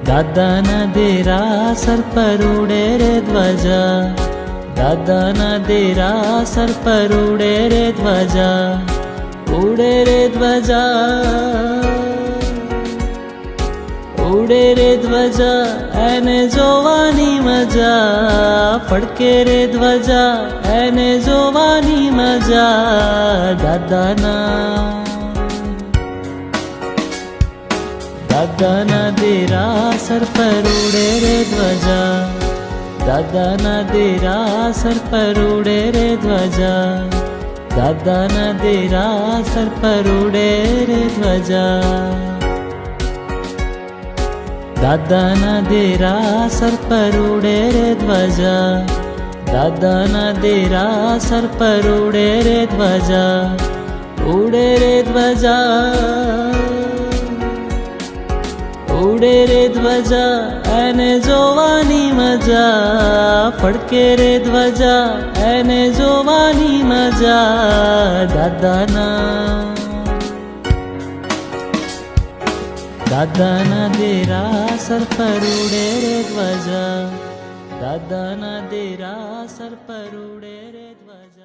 દાદાના દેરાસર પર ઉડે રે ધ્વજા, દાદાના દેરાસર પર ઉડે રે ધ્વજા, ઉડે રે ધ્વજા, ઉડે રે ધ્વજા, એને જોવાની મજા, ફડકે રે ધ્વજા, એને જોવાની મજા. દાદાના દેરાસર પર ઉડે રે ધ્વજા, દાદાના દેરાસર પર ઉડે રે ધ્વજા, દાદાના દેરાસર પર ઉડે રે ધ્વજા, દાદાના દેરાસર પર ઉડે રે ધ્વજા, દાદાના દેરાસર પર ઉડે રે ધ્વજા, ઉડે રે ધ્વજા, ઉડે રે ધ્વજા, એને જોવાની મજા, ફડકે રે ધ્વજા, એને જોવાની મજા. દાદાના દેરાસર પર ઉડે રે ધ્વજા, દાદાના દેરાસર પર ઉડે રે ધ્વજા.